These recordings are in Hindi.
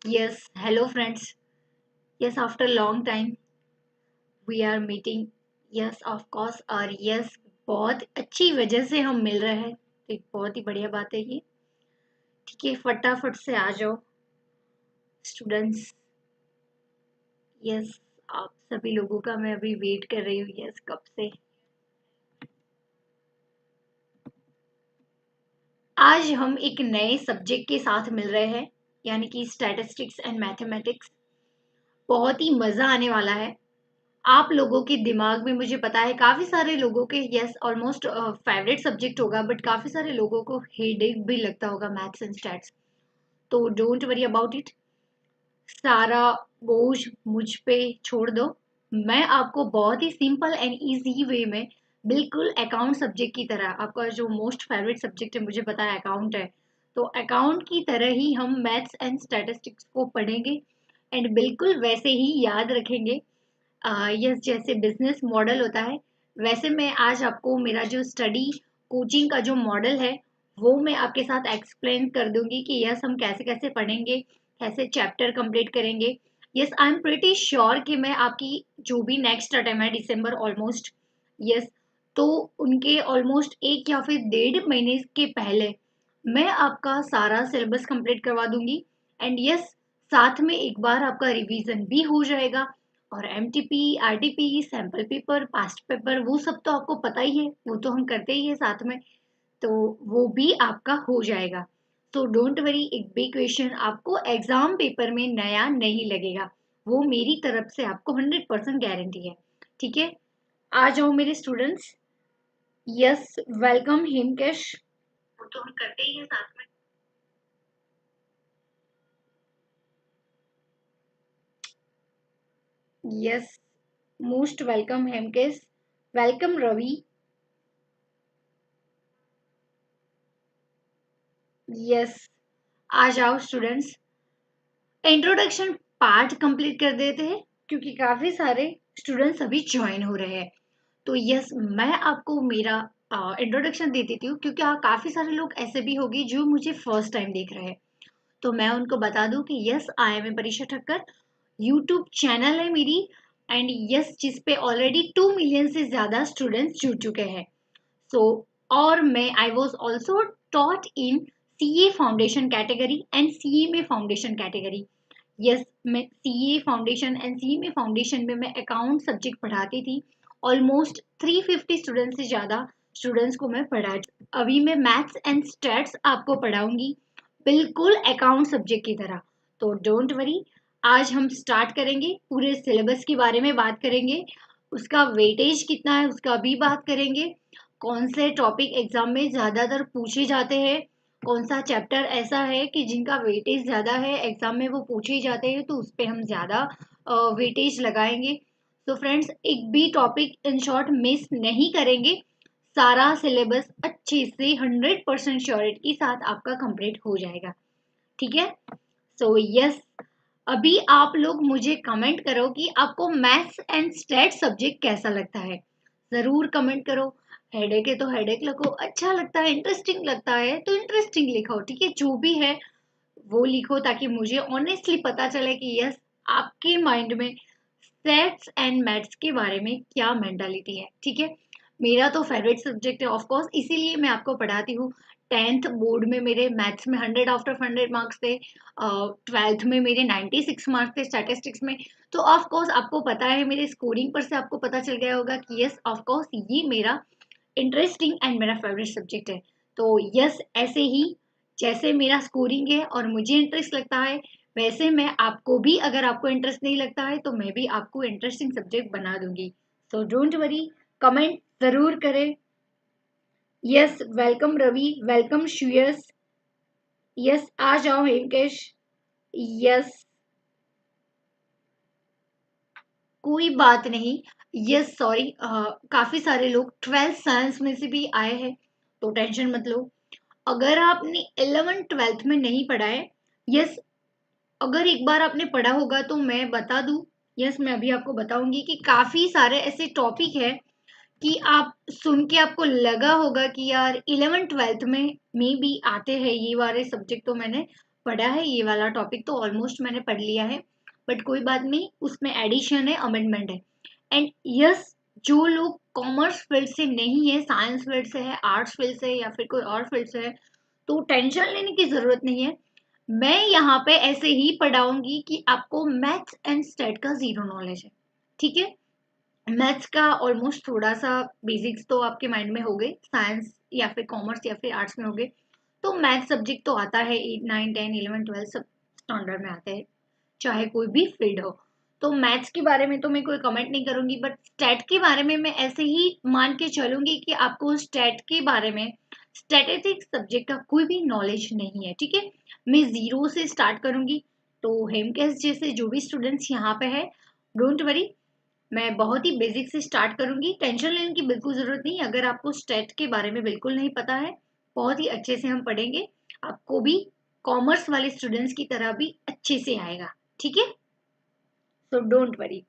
Yes, hello friends. Yes, after long time we are meeting. Yes, of course. और yes, बहुत अच्छी वजह से हम मिल रहे हैं, तो एक बहुत ही बढ़िया बात है ये। ठीक है, फटाफट से आ जाओ स्टूडेंट्स। यस, आप सभी लोगों का मैं अभी वेट कर रही हूँ। यस, कब से। आज हम एक नए सब्जेक्ट के साथ मिल रहे हैं, यानी कि स्टैटिस्टिक्स एंड मैथमेटिक्स। बहुत ही मजा आने वाला है। आप लोगों के दिमाग में मुझे पता है काफी सारे लोगों के यस ऑलमोस्ट फेवरेट सब्जेक्ट होगा, बट काफी सारे लोगों को हेडेक भी लगता होगा मैथ्स एंड स्टैट्स। तो डोंट वरी अबाउट इट। सारा बोझ मुझ पे छोड़ दो। मैं आपको बहुत ही सिंपल एंड इजी वे में, बिल्कुल अकाउंट सब्जेक्ट की तरह, आपका जो मोस्ट फेवरेट सब्जेक्ट है मुझे पता है अकाउंट है, तो अकाउंट की तरह ही हम मैथ्स एंड स्टैटिस्टिक्स को पढ़ेंगे एंड बिल्कुल वैसे ही याद रखेंगे। यस, जैसे बिजनेस मॉडल होता है वैसे मैं आज आपको मेरा जो स्टडी कोचिंग का जो मॉडल है वो मैं आपके साथ एक्सप्लेन कर दूंगी कि यस हम कैसे कैसे पढ़ेंगे, कैसे चैप्टर कंप्लीट करेंगे। Yes, I am pretty sure कि मैं आपकी जो भी नेक्स्ट अटेम्प्ट है दिसंबर ऑलमोस्ट, यस, तो उनके ऑलमोस्ट एक या फिर 1.5 महीने के पहले मैं आपका सारा सिलेबस कंप्लीट करवा दूंगी। एंड यस, साथ में एक बार आपका रिवीजन भी हो जाएगा। और MTP, RTP, sample paper, past paper, वो सब तो आपको पता ही है, वो तो हम करते ही है साथ में, तो वो भी आपका हो जाएगा। तो डोंट वरी, एक भी क्वेश्चन आपको एग्जाम पेपर में नया नहीं लगेगा, वो मेरी तरफ से आपको 100% गारंटी है। ठीक है, आ जाओ मेरे स्टूडेंट्स। Yes, welcome हिमकेश। वो तो हम करते ही है साथ में। Yes, most welcome Hemkesh. Welcome Ravi. Yes, आ जाओ स्टूडेंट्स। इंट्रोडक्शन पार्ट कंप्लीट कर देते हैं क्योंकि काफी सारे स्टूडेंट्स अभी ज्वाइन हो रहे हैं। तो यस, मैं आपको मेरा इंट्रोडक्शन दे देती हूँ क्योंकि काफी सारे लोग ऐसे भी होंगे जो मुझे फर्स्ट टाइम देख रहे हैं। तो मैं उनको बता दूं कि यस, आई एम ए परीक्षा ठक्कर। यूट्यूब चैनल है मेरी, एंड यस जिस पे ऑलरेडी 2 मिलियन से ज्यादा स्टूडेंट्स जुड़ चुके हैं। सो और मैं I was also taught in CA foundation category and CA में फाउंडेशन कैटेगरी। यस, मैं सीए फाउंडेशन एंड सीए में फाउंडेशन में मैं अकाउंट सब्जेक्ट पढ़ाती थी। ऑलमोस्ट 350 स्टूडेंट्स से ज़्यादा स्टूडेंट्स को मैं पढ़ा। अभी मैं मैथ्स एंड स्टैट्स आपको पढ़ाऊंगी, बिल्कुल अकाउंट सब्जेक्ट की तरह। तो डोंट वरी, आज हम स्टार्ट करेंगे, पूरे सिलेबस के बारे में बात करेंगे, उसका वेटेज कितना है उसका भी बात करेंगे, कौन से टॉपिक एग्जाम में ज़्यादातर पूछे जाते हैं, कौन सा चैप्टर ऐसा है कि जिनका वेटेज ज़्यादा है एग्जाम में वो पूछे ही जाते हैं, तो उस पर हम ज़्यादा वेटेज लगाएंगे। तो फ्रेंड्स, एक भी टॉपिक इन शॉर्ट मिस नहीं करेंगे। सारा सिलेबस अच्छे से 100% श्योरिटी के साथ आपका कंप्लीट हो जाएगा। ठीक है, सो यस, अभी आप लोग मुझे कमेंट करो कि आपको मैथ्स एंड स्टैट सब्जेक्ट कैसा लगता है। जरूर कमेंट करो। हेडेक है तो हेडेक लिखो, अच्छा लगता है, इंटरेस्टिंग लगता है तो इंटरेस्टिंग लिखो। ठीक है, जो भी है वो लिखो ताकि मुझे ऑनेस्टली पता चले कि यस, आपके माइंड में स्टैट्स एंड मैथ्स के बारे में क्या मेंटालिटी है। ठीक है, मेरा तो फेवरेट सब्जेक्ट है ऑफ कोर्स, इसीलिए मैं आपको पढ़ाती हूँ। 10th बोर्ड में मेरे मैथ्स में 100 आउट ऑफ 100 मार्क्स थे। 12th में मेरे 96 मार्क्स थे स्टैटिस्टिक्स में। तो ऑफ कोर्स आपको पता है, मेरे स्कोरिंग पर से आपको पता चल गया होगा कि यस ऑफ कोर्स ये मेरा इंटरेस्टिंग एंड मेरा फेवरेट सब्जेक्ट है। तो यस, ऐसे ही जैसे मेरा स्कोरिंग है और मुझे इंटरेस्ट लगता है, वैसे मैं आपको भी, अगर आपको इंटरेस्ट नहीं लगता है तो मैं भी आपको इंटरेस्टिंग सब्जेक्ट बना दूंगी। सो डोंट वरी, कमेंट जरूर करें। Yes, welcome Ravi, welcome Shreyas. Yes, आ जाओ हेमकेश। यस, कोई बात नहीं। यस, सॉरी, काफी सारे लोग 12th साइंस में से भी आए हैं, तो टेंशन मत लो। अगर आपने 11th 12th में नहीं पढ़ा है, यस, अगर एक बार आपने पढ़ा होगा तो मैं बता दूं। यस, मैं अभी आपको बताऊंगी कि काफी सारे ऐसे टॉपिक है कि आप सुन के आपको लगा होगा कि यार 11th 12th में भी आते हैं ये वाले सब्जेक्ट, तो मैंने पढ़ा है, ये वाला टॉपिक तो ऑलमोस्ट मैंने पढ़ लिया है, बट कोई बात नहीं, उसमें एडिशन है, अमेंडमेंट है। एंड यस, जो लोग कॉमर्स फील्ड से नहीं है, साइंस फील्ड से है, आर्ट्स फील्ड से है, या फिर कोई और फील्ड से है, तो टेंशन लेने की जरूरत नहीं है। मैं यहाँ पे ऐसे ही पढ़ाऊंगी कि आपको मैथ्स एंड स्टैट का जीरो नॉलेज है, ठीक है। मैथ्स का ऑलमोस्ट थोड़ा सा बेसिक्स तो आपके माइंड में हो गए, साइंस या फिर कॉमर्स या फिर आर्ट्स में हो गए, तो मैथ्स सब्जेक्ट तो आता है, 8 9 10 11 12 सब स्टैंडर्ड में आते हैं, चाहे कोई भी फील्ड हो। तो मैथ्स के बारे में तो मैं कोई कमेंट नहीं करूंगी, बट स्टैट के बारे में मैं ऐसे ही मान के चलूंगी कि आपको स्टैट के बारे में, स्टैटिस्टिक्स सब्जेक्ट का कोई भी नॉलेज नहीं है, ठीक है। मैं जीरो से स्टार्ट करूंगी। तो हेमकेस जैसे जो भी स्टूडेंट्स यहाँ पे है, डोंट वरी, मैं बहुत ही बेसिक से स्टार्ट करूंगी, टेंशन लेने की बिल्कुल जरूरत नहीं। अगर आपको स्टेट के बारे में बिल्कुल नहीं पता है, बहुत ही अच्छे से हम पढ़ेंगे, आपको भी कॉमर्स वाले स्टूडेंट्स की तरह भी अच्छे से आएगा, ठीक है। So don't worry.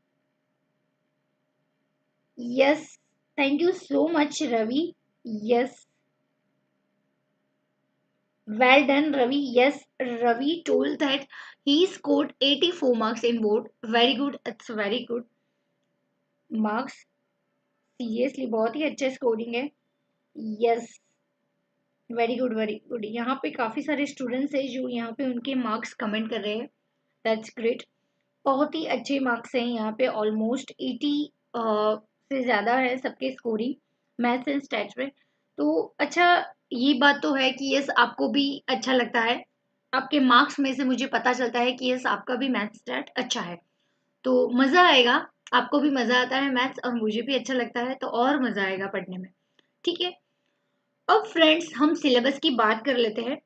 Yes, thank you so much Ravi. Yes, well done Ravi. Yes, Ravi told that he scored 84 marks in board. Very good, it's very good marks. Seriously बहुत ही अच्छा स्कोरिंग है। Yes, very good very good. यहाँ पे काफी सारे स्टूडेंट्स हैं जो यहाँ पे उनके मार्क्स कमेंट कर रहे हैं, दैट्स ग्रेट। बहुत ही अच्छे मार्क्स हैं यहाँ पे, ऑलमोस्ट 80 से ज्यादा है सबके स्कोरिंग मैथ्स एंड स्टैट्स में। तो अच्छा, ये बात तो है कि यस आपको भी अच्छा लगता है, आपके मार्क्स में से मुझे पता चलता है कि यस आपका भी मैथ्स स्टैट अच्छा है, तो मजा आएगा। आपको भी मजा आता है मैथ्स और मुझे भी अच्छा लगता है, तो और मजा आएगा पढ़ने में, ठीक है। अब फ्रेंड्स हम सिलेबस की बात कर लेते हैं।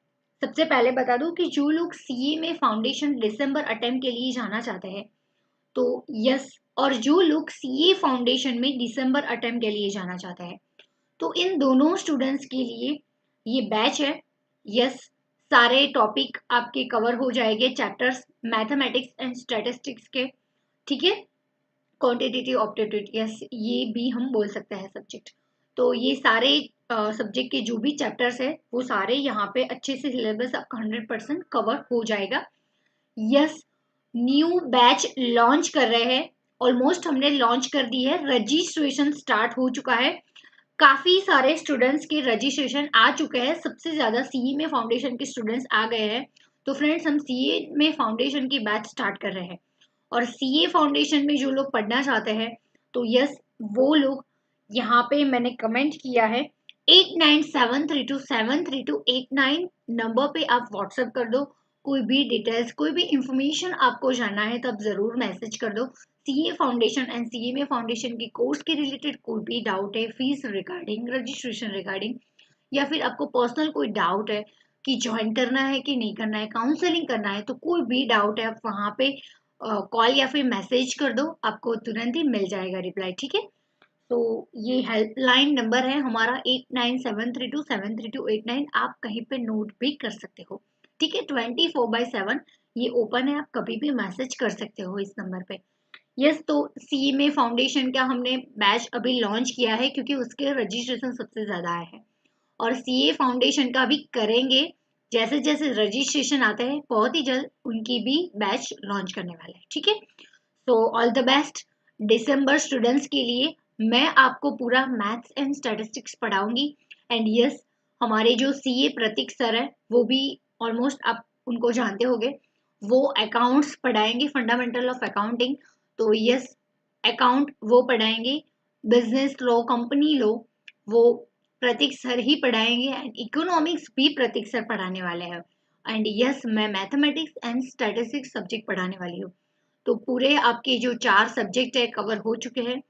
सबसे पहले बता दूं कि जो लोग सीए में फाउंडेशन दिसंबर अटेम्प्ट के लिए जाना चाहते हैं, तो यस, और जो लोग सीए फाउंडेशन में दिसंबर अटेम्प्ट के लिए जाना चाहते हैं, तो इन दोनों स्टूडेंट्स के लिए ये बैच है। यस, सारे टॉपिक आपके कवर हो जाएंगे, चैप्टर्स मैथमेटिक्स एंड स्टैटिस्टिक्स के, ठीक है। क्वांटिटेटिव ऑप्टिट्यूड, यस ये भी हम बोल सकते हैं सब्जेक्ट। तो ये सारे सब्जेक्ट के जो भी चैप्टर्स है वो सारे यहाँ पे अच्छे से सिलेबस आपका 100% कवर हो जाएगा। यस, न्यू बैच लॉन्च कर रहे हैं, ऑलमोस्ट हमने लॉन्च कर दी है, रजिस्ट्रेशन स्टार्ट हो चुका है, काफी सारे स्टूडेंट्स के रजिस्ट्रेशन आ चुके हैं, सबसे ज्यादा सीए में फाउंडेशन के स्टूडेंट्स आ गए हैं। तो फ्रेंड्स हम सीए में फाउंडेशन की बैच स्टार्ट कर रहे हैं, और सीए फाउंडेशन में जो लोग पढ़ना चाहते हैं, तो यस वो लोग, यहाँ पे मैंने कमेंट किया है 8973273289 नंबर पे आप व्हाट्सएप कर दो, कोई भी डिटेल्स कोई भी इंफॉर्मेशन आपको जानना है तब जरूर मैसेज कर दो। सीए फाउंडेशन एंड सीए में फाउंडेशन के कोर्स के रिलेटेड कोई भी डाउट है, फीस रिगार्डिंग, रजिस्ट्रेशन रिगार्डिंग, या फिर आपको पर्सनल कोई डाउट है कि ज्वाइन करना है कि नहीं करना है, काउंसलिंग करना है, तो कोई भी डाउट है आप वहाँ पे कॉल या फिर मैसेज कर दो, आपको तुरंत ही मिल जाएगा रिप्लाई, ठीक है। तो ये हेल्पलाइन नंबर है हमारा 8973273289, आप कहीं पे नोट भी कर सकते हो, ठीक है। 24/7 ये ओपन है, आप कभी भी मैसेज कर सकते हो इस नंबर पे। यस, तो सी में फाउंडेशन का हमने बैच अभी लॉन्च किया है क्योंकि उसके रजिस्ट्रेशन सबसे ज्यादा आए हैं, और सीए फाउंडेशन का भी करेंगे, जैसे जैसे रजिस्ट्रेशन आते हैं बहुत ही जल्द उनकी भी बैच लॉन्च करने वाले हैं, ठीक है। So all the best December students के लिए, मैं आपको पूरा मैथ्स एंड स्टैटिस्टिक्स पढ़ाऊंगी। एंड यस, हमारे जो सीए प्रतीक सर है वो भी ऑलमोस्ट आप उनको जानते होंगे, वो अकाउंट्स पढ़ाएंगे, फंडामेंटल ऑफ अकाउंटिंग। तो यस, अकाउंट वो पढ़ाएंगे, बिजनेस लो, कंपनी लो, वो प्रतीक सर ही पढ़ाएंगे, एंड इकोनॉमिक्स भी प्रतीक सर पढ़ाने वाले हैं। एंड यस, मैं मैथमेटिक्स एंड स्टैटिस्टिक्स सब्जेक्ट पढ़ाने वाली हूँ। तो पूरे आपके जो 4 सब्जेक्ट है कवर हो चुके हैं,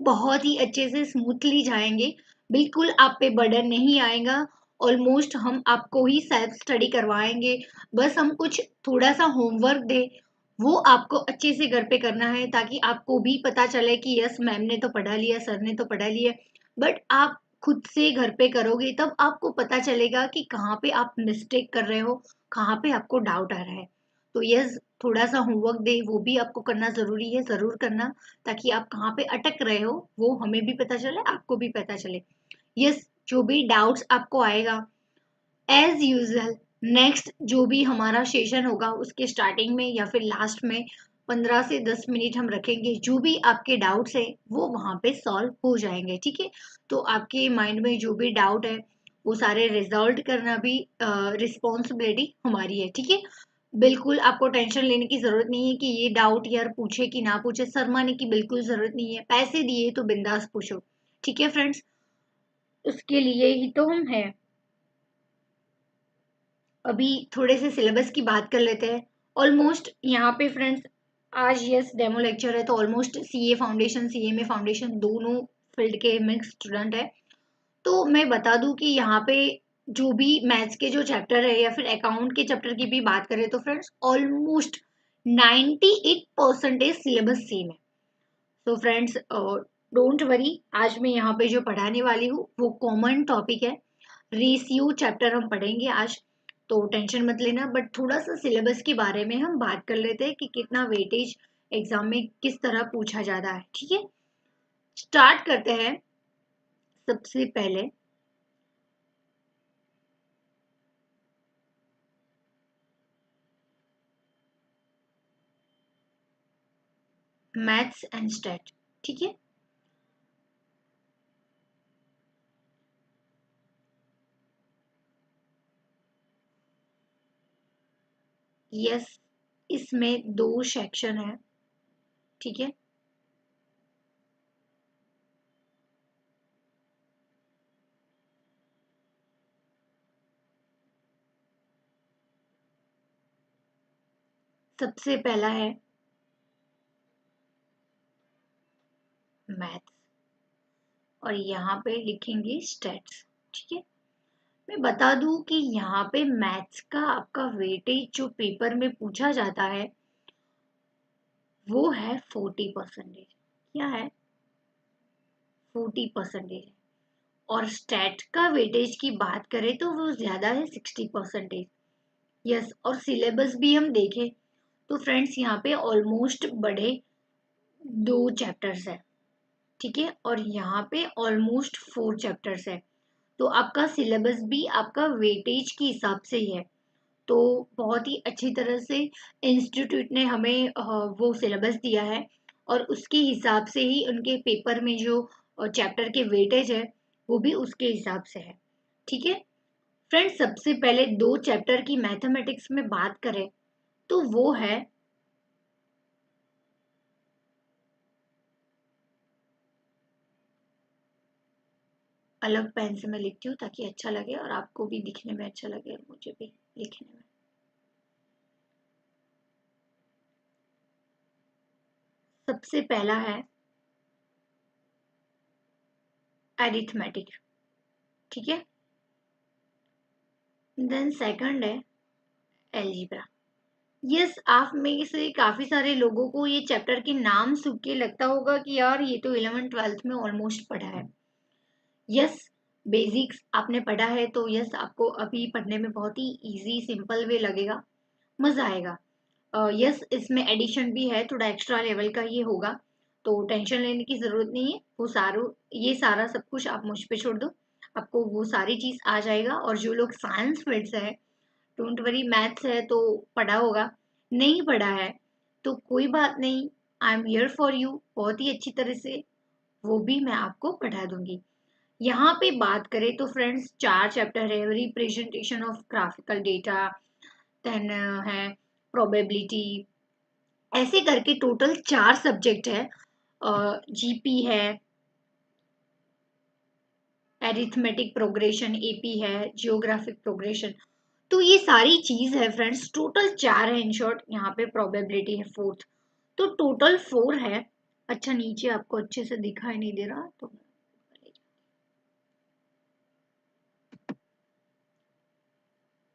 बहुत ही अच्छे से स्मूथली जाएंगे, बिल्कुल आप पे बर्डन नहीं आएगा। ऑलमोस्ट हम आपको ही सेल्फ स्टडी करवाएंगे, बस हम कुछ थोड़ा सा होमवर्क दे, वो आपको अच्छे से घर पे करना है, ताकि आपको भी पता चले कि यस मैम ने तो पढ़ा लिया, सर ने तो पढ़ा लिया, बट आप खुद से घर पे करोगे तब आपको पता चलेगा कि कहाँ पे आप मिस्टेक कर रहे हो, कहाँ पे आपको डाउट आ रहा है। तो यस, थोड़ा सा होमवर्क दे वो भी आपको करना जरूरी है, जरूर करना, ताकि आप कहाँ पे अटक रहे हो वो हमें भी पता चले, आपको भी पता चले। यस, जो भी डाउट्स आपको आएगा एज यूजल नेक्स्ट जो भी हमारा सेशन होगा उसके स्टार्टिंग में या फिर लास्ट में 15 से 10 मिनट हम रखेंगे, जो भी आपके डाउट्स है वो वहाँ पे सॉल्व हो जाएंगे। ठीक है, तो आपके माइंड में जो भी डाउट है वो सारे रिजॉल्व करना भी रिस्पॉन्सिबिलिटी हमारी है। ठीक है, बिल्कुल आपको टेंशन लेने की जरूरत नहीं है कि ये डाउट यार पूछे कि ना पूछे, शर्माने की बिल्कुल जरूरत नहीं है, पैसे दिए तो बिंदास पूछो। ठीक है फ्रेंड्स, उसके लिए ही तो हम हैं। अभी थोड़े से सिलेबस की बात कर लेते हैं। ऑलमोस्ट यहाँ पे फ्रेंड्स आज यस डेमो लेक्चर है, तो ऑलमोस्ट सीए फाउंडेशन सीए में फाउंडेशन दोनों फील्ड के मिक्स स्टूडेंट है। तो मैं बता दूं कि यहाँ पे जो भी मैथ्स के जो चैप्टर है या फिर अकाउंट के चैप्टर की भी बात करें तो फ्रेंड्स ऑलमोस्ट 98% सिलेबस सेम है। तो फ्रेंड्स डोंट वरी, आज मैं यहाँ पे जो पढ़ाने वाली हूँ वो कॉमन टॉपिक है। रेशियो चैप्टर हम पढ़ेंगे आज, तो टेंशन मत लेना। बट थोड़ा सा सिलेबस के बारे में हम बात कर लेते हैं कि कितना वेटेज एग्जाम में किस तरह पूछा जाता है। ठीक है, स्टार्ट करते हैं। सबसे पहले मैथ्स एंड स्टैट। ठीक है, यस इसमें दो सेक्शन है। ठीक है, सबसे पहला है मैथ्स और यहाँ पे लिखेंगे स्टैट्स। ठीक है, मैं बता दूं कि यहाँ पे मैथ्स का आपका वेटेज जो पेपर में पूछा जाता है वो है 40%। क्या है? 40%। और स्टैट का वेटेज की बात करें तो वो ज्यादा है, 60%। यस, और सिलेबस भी हम देखें तो फ्रेंड्स यहाँ पे ऑलमोस्ट बड़े दो चैप्टर्स है। ठीक है, और यहाँ पे ऑलमोस्ट 4 चैप्टर्स है। तो आपका सिलेबस भी आपका वेटेज के हिसाब से ही है। तो बहुत ही अच्छी तरह से इंस्टीट्यूट ने हमें वो सिलेबस दिया है और उसके हिसाब से ही उनके पेपर में जो चैप्टर के वेटेज है वो भी उसके हिसाब से है। ठीक है फ्रेंड्स, सबसे पहले दो चैप्टर की मैथमेटिक्स में बात करें तो वो है, अलग पेन से मैं लिखती हूँ ताकि अच्छा लगे और आपको भी दिखने में अच्छा लगे और मुझे भी लिखने में। सबसे पहला है एरिथमेटिक। ठीक है, देन सेकंड है एलजीब्रा। यस, आप में से काफी सारे लोगों को ये चैप्टर के नाम सुन के लगता होगा कि यार ये तो 11th 12th में ऑलमोस्ट पढ़ा है। यस, बेसिक्स आपने पढ़ा है तो यस आपको अभी पढ़ने में बहुत ही इजी सिंपल वे लगेगा, मजा आएगा। यस, इसमें एडिशन भी है, थोड़ा एक्स्ट्रा लेवल का ये होगा, तो टेंशन लेने की जरूरत नहीं है। वो सारू ये सारा सब कुछ आप मुझ पे छोड़ दो, आपको वो सारी चीज आ जाएगा। और जो लोग साइंस फील्ड से है, डोंट वरी, मैथ्स है तो पढ़ा होगा, नहीं पढ़ा है तो कोई बात नहीं, I am here for you, बहुत ही अच्छी तरह से वो भी मैं आपको पढ़ा दूंगी। यहाँ पे बात करें तो फ्रेंड्स 4 चैप्टर है, representation of graphical data, then है प्रोबेबिलिटी, ऐसे करके टोटल 4 सब्जेक्ट है। जीपी है, एरिथमेटिक प्रोग्रेशन एपी है, जियोग्राफिक प्रोग्रेशन। तो ये सारी चीज है फ्रेंड्स, टोटल 4 है। इन शॉर्ट यहाँ पे प्रोबेबिलिटी है फोर्थ, तो टोटल 4 है। अच्छा, नीचे आपको अच्छे से दिखाई नहीं दे रहा तो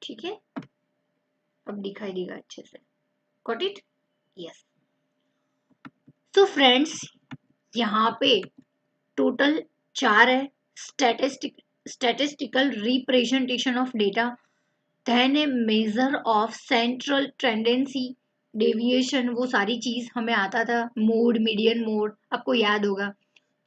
ठीक है, अब दिखाई देगा अच्छे से। Got it? यस। तो फ्रेंड्स यहाँ पे टोटल 4 है। Statistical representation of data, then a measure of central tendency deviation, वो सारी चीज हमें आता था, मोड मीडियन मोड आपको याद होगा।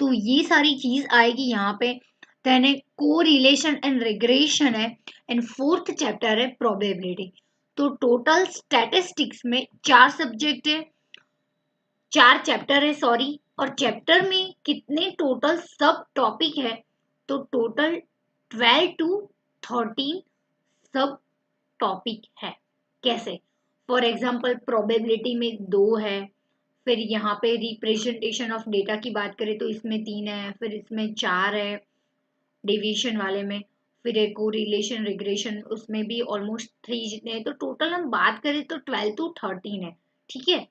तो ये सारी चीज आएगी यहाँ पे। देन है कोरिलेशन एंड रिग्रेशन है, एंड फोर्थ चैप्टर है प्रोबेबिलिटी। तो टोटल स्टैटिस्टिक्स में 4 सब्जेक्ट है, 4 चैप्टर है सॉरी, और चैप्टर में कितने टोटल सब टॉपिक है, तो टोटल 12 टू 13 सब टॉपिक है। कैसे? फॉर एग्जाम्पल प्रोबेबिलिटी में 2 है, फिर यहाँ पे रिप्रेजेंटेशन ऑफ डेटा की बात करें तो इसमें 3 है, फिर इसमें 4 है डेविएशन वाले में, फिर एक कोरिलेशन रिग्रेशन उसमें भी ऑलमोस्ट 3 जितने हैं, तो टोटल हम बात करें तो 12 टू 13 है। ठीक है,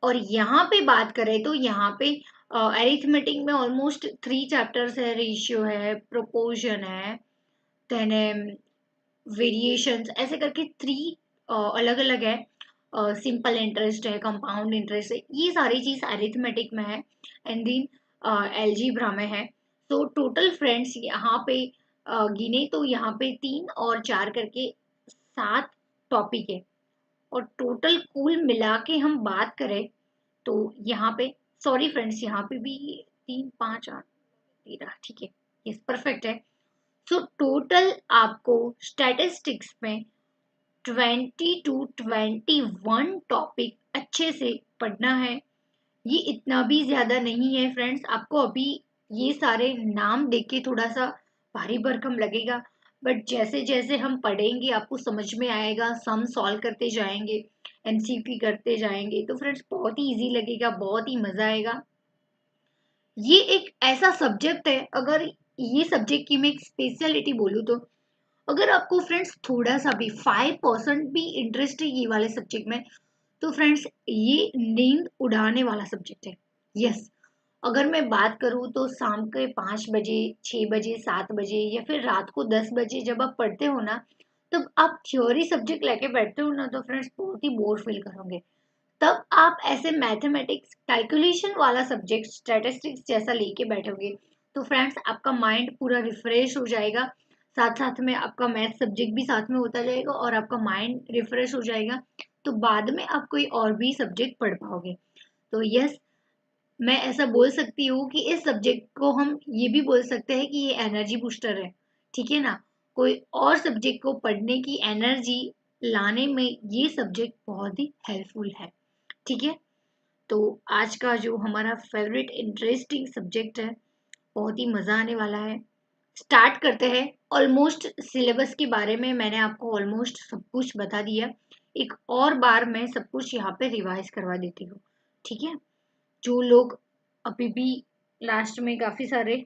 और यहाँ पे बात करें तो यहाँ पे अरिथमेटिक में ऑलमोस्ट 3 चैप्टर्स है, रेशियो है, प्रोपोर्शन है, देन वेरिएशंस, ऐसे करके 3 अलग अलग है। सिंपल इंटरेस्ट है, कंपाउंड इंटरेस्ट है, ये सारी चीज अरिथमेटिक में है, एंड देन एलजीब्रा में है। तो टोटल फ्रेंड्स यहाँ पे गिने तो यहाँ पे 3 और 4 करके 7 टॉपिक है, और टोटल कुल मिला के हम बात करें तो यहाँ पे, सॉरी फ्रेंड्स, यहाँ पे भी 3 5 8 13, ठीक है, यस परफेक्ट है। सो टोटल आपको स्टैटिस्टिक्स में 20 टू 21 टॉपिक अच्छे से पढ़ना है। ये इतना भी ज्यादा नहीं है फ्रेंड्स, आपको अभी ये सारे नाम देख के थोड़ा सा भारी भरकम लगेगा, बट जैसे जैसे हम पढ़ेंगे आपको समझ में आएगा, सम सॉल्व करते जाएंगे, एमसीक्यू करते जाएंगे, तो फ्रेंड्स बहुत ही इजी लगेगा, बहुत ही मजा आएगा। ये एक ऐसा सब्जेक्ट है, अगर ये सब्जेक्ट की मैं एक स्पेशलिटी बोलूँ तो, अगर आपको फ्रेंड्स थोड़ा सा भी 5% भी इंटरेस्ट है ये वाले सब्जेक्ट में, तो फ्रेंड्स ये नींद उड़ाने वाला सब्जेक्ट है। यस, अगर मैं बात करूँ तो शाम के 5 बजे, 6 बजे, 7 बजे या फिर रात को 10 बजे जब आप पढ़ते हो ना, तब आप थ्योरी सब्जेक्ट लेके बैठते हो ना, तो फ्रेंड्स बहुत ही बोर फील करोगे। तब आप ऐसे मैथमेटिक्स कैलकुलेशन वाला सब्जेक्ट स्टैटिस्टिक्स जैसा लेके बैठोगे, तो फ्रेंड्स आपका माइंड पूरा रिफ्रेश हो जाएगा, साथ साथ में आपका मैथ सब्जेक्ट भी साथ में होता जाएगा और आपका माइंड रिफ्रेश हो जाएगा, तो बाद में आप कोई और भी सब्जेक्ट पढ़ पाओगे। तो यस, मैं ऐसा बोल सकती हूँ कि इस सब्जेक्ट को हम ये भी बोल सकते हैं कि ये एनर्जी बूस्टर है। ठीक है ना, कोई और सब्जेक्ट को पढ़ने की एनर्जी लाने में ये सब्जेक्ट बहुत ही हेल्पफुल है। ठीक है, तो आज का जो हमारा फेवरेट इंटरेस्टिंग सब्जेक्ट है, बहुत ही मजा आने वाला है। स्टार्ट करते हैं। ऑलमोस्ट सिलेबस के बारे में मैंने आपको ऑलमोस्ट सब कुछ बता दिया, एक और बार मैं सब कुछ यहाँ पे रिवाइज करवा देती हूँ। ठीक है, जो लोग अभी भी लास्ट में काफी सारे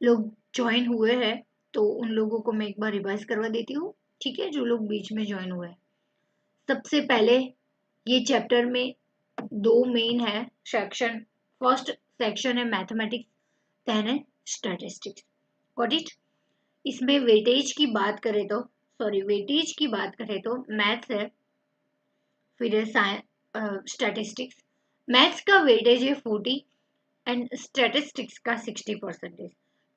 लोग ज्वाइन हुए हैं, तो उन लोगों को मैं एक बार रिवाइज करवा देती हूँ। ठीक है, जो लोग बीच में ज्वाइन हुए हैं, सबसे पहले ये चैप्टर में 2 मेन है सेक्शन। फर्स्ट सेक्शन है मैथमेटिक्स, देन है स्टैटिस्टिक्स। Got it? इसमें वेटेज की बात करें तो, सॉरी, वेटेज की बात करें तो मैथ्स है, फिर है स्टैटिस्टिक्स। मैथ्स का वेटेज है 40 एंड स्टैटिस्टिक्स का 60%।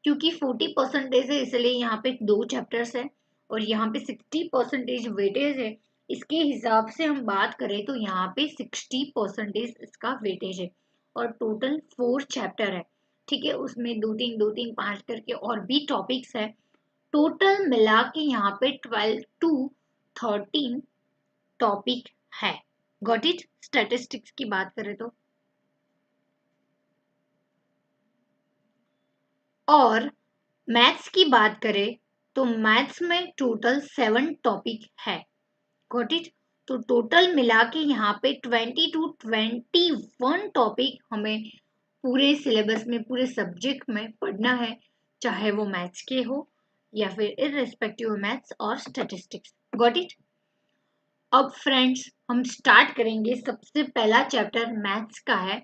क्योंकि 40% है इसलिए यहाँ पे 2 चैप्टर्स है और यहाँ पे 60% वेटेज है, इसके हिसाब से हम बात करें तो यहाँ पे 60% इसका वेटेज है, और टोटल 4 चैप्टर है। ठीक है, उसमें 2 3 5 करके और भी टॉपिक्स है, टोटल मिला के यहाँ पे 12 टू 13 टॉपिक है। Got it? स्टैटिस्टिक्स की बात करें तो, और मैथ्स की बात करें तो मैथ्स में टोटल 7 टॉपिक है। Got it? तो टोटल मिला के यहाँ पे 20 टू 21 टॉपिक हमें पूरे सिलेबस में, पूरे सब्जेक्ट में पढ़ना है, चाहे वो मैथ्स के हो या फिर इररिस्पेक्टिव मैथ्स और स्टैटिस्टिक्स। Got it? अब फ्रेंड्स हम स्टार्ट करेंगे। सबसे पहला चैप्टर मैथ्स का है,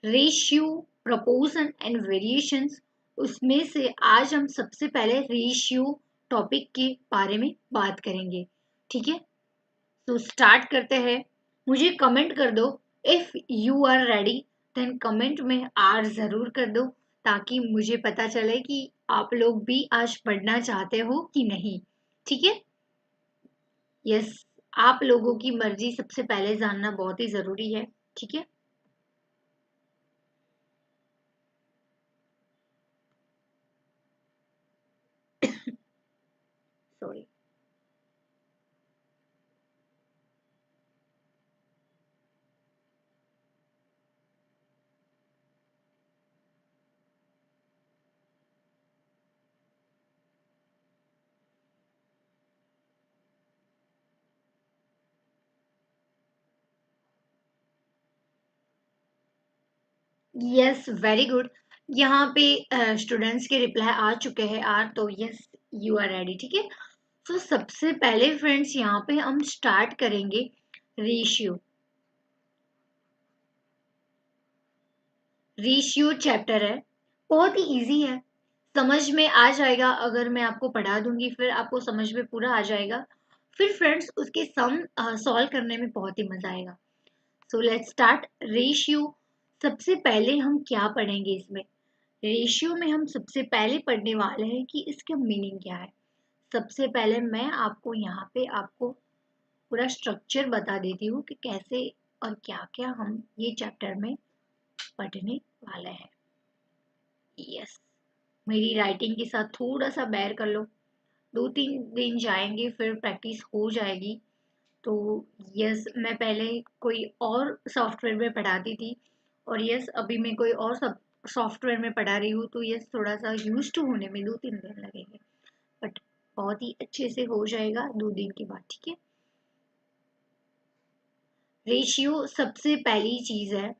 रेशियो, प्रोपोर्शन एंड वेरिएशंस। उसमें से आज हम सबसे पहले रेशियो टॉपिक के बारे में बात करेंगे। ठीक है, तो स्टार्ट करते हैं। मुझे कमेंट कर दो, if you are ready then comment में आर जरूर कर दो, ताकि मुझे पता चले कि आप लोग भी आज पढ़ना चाहते हो कि नहीं। ठीक है, यस, आप लोगों की मर्जी सबसे पहले जानना बहुत ही जरूरी है। ठीक है, यस, वेरी गुड। यहाँ पे स्टूडेंट्स के रिप्लाई आ चुके हैं आर, तो यस, यू आर रेडी, ठीक है। तो सबसे पहले फ्रेंड्स यहाँ पे हम स्टार्ट करेंगे रेशियो। रेशियो चैप्टर है, बहुत ही इजी है, समझ में आ जाएगा। अगर मैं आपको पढ़ा दूंगी फिर आपको समझ में पूरा आ जाएगा। फिर फ्रेंड्स उसके सम सॉल्व करने में बहुत ही मजा आएगा। So let's start ratio. सबसे पहले हम क्या पढ़ेंगे इसमें? रेशियो में हम सबसे पहले पढ़ने वाले हैं कि इसका मीनिंग क्या है। सबसे पहले मैं आपको यहाँ पे आपको पूरा स्ट्रक्चर बता देती हूँ कि कैसे और क्या क्या हम ये चैप्टर में पढ़ने वाले हैं। यस, मेरी राइटिंग के साथ थोड़ा सा बेयर कर लो, 2-3 दिन जाएंगे फिर प्रैक्टिस हो जाएगी। तो यस, मैं पहले कोई और सॉफ्टवेयर में पढ़ाती थी और यस अभी मैं कोई और सब सॉफ्टवेयर में पढ़ा रही हूँ, तो यस थोड़ा सा यूज टू होने में 2-3 दिन लगेंगे, बट बहुत ही अच्छे से हो जाएगा 2 दिन के बाद, ठीक है। रेशियो सबसे पहली चीज है,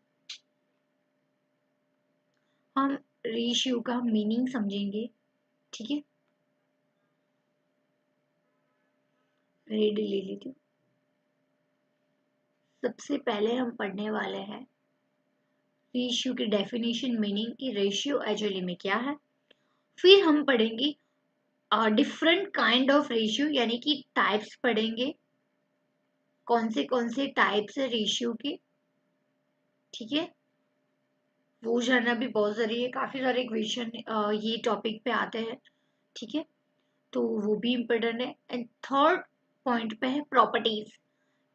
हम रेशियो का मीनिंग समझेंगे, ठीक है। रेड ले लेती हूँ। सबसे पहले हम पढ़ने वाले हैं रेशियो की डेफिनेशन, मीनिंग कि रेशियो एक्चुअली में क्या है। फिर हम पढ़ेंगे डिफरेंट काइंड ऑफ रेशियो, यानी कि टाइप्स पढ़ेंगे, कौन से टाइप्स है रेशियो के, ठीक है। वो जानना भी बहुत जरूरी है, काफी सारे क्वेश्चन ये टॉपिक पे आते हैं, ठीक है। तो वो भी इम्पोर्टेंट है। एंड थर्ड पॉइंट पे है प्रॉपर्टीज।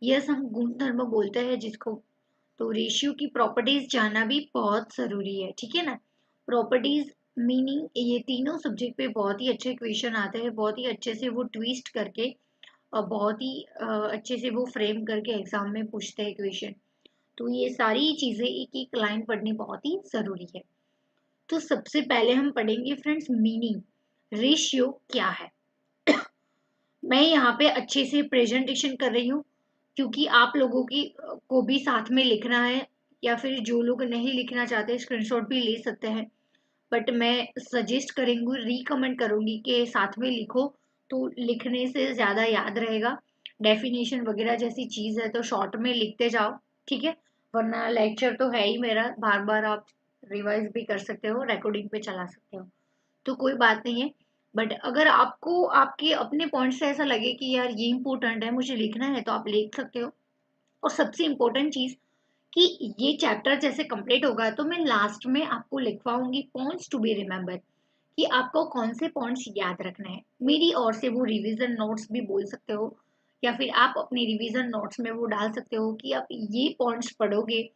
यस, हम गुण धर्म बोलते हैं जिसको, तो रेशियो की प्रॉपर्टीज जानना भी बहुत जरूरी है, ठीक है ना। प्रॉपर्टीज, मीनिंग, ये तीनों सब्जेक्ट पे बहुत ही अच्छे क्वेश्चन आते हैं, बहुत ही अच्छे से वो ट्विस्ट करके और बहुत ही अच्छे से वो फ्रेम करके एग्जाम में पूछते हैं क्वेश्चन। तो ये सारी चीजें एक एक लाइन पढ़नी बहुत ही जरूरी है। तो सबसे पहले हम पढ़ेंगे फ्रेंड्स मीनिंग, रेशियो क्या है। मैं यहाँ पे अच्छे से प्रेजेंटेशन कर रही हूँ क्योंकि आप लोगों की को भी साथ में लिखना है, या फिर जो लोग नहीं लिखना चाहते स्क्रीनशॉट भी ले सकते हैं, बट मैं सजेस्ट करेंगी, रिकमेंड करूंगी कि साथ में लिखो, तो लिखने से ज्यादा याद रहेगा। डेफिनेशन वगैरह जैसी चीज है तो शॉर्ट में लिखते जाओ, ठीक है। वरना लेक्चर तो है ही मेरा, बार बार आप रिवाइज भी कर सकते हो, रिकॉर्डिंग पे चला सकते हो, तो कोई बात नहीं है। बट अगर आपको आपके अपने पॉइंट से ऐसा लगे कि यार ये इंपॉर्टेंट है मुझे लिखना है, तो आप लिख सकते हो। और सबसे इम्पोर्टेंट चीज कि ये चैप्टर जैसे कंप्लीट होगा तो मैं लास्ट में आपको लिखवाऊंगी पॉइंट्स टू बी रिमेम्बर, कि आपको कौन से पॉइंट्स याद रखने हैं। मेरी ओर से वो रिवीजन नोट्स भी बोल सकते हो, या फिर आप अपनी रिवीजन नोट्स में वो डाल सकते हो कि आप ये पॉइंट्स पढ़ोगे,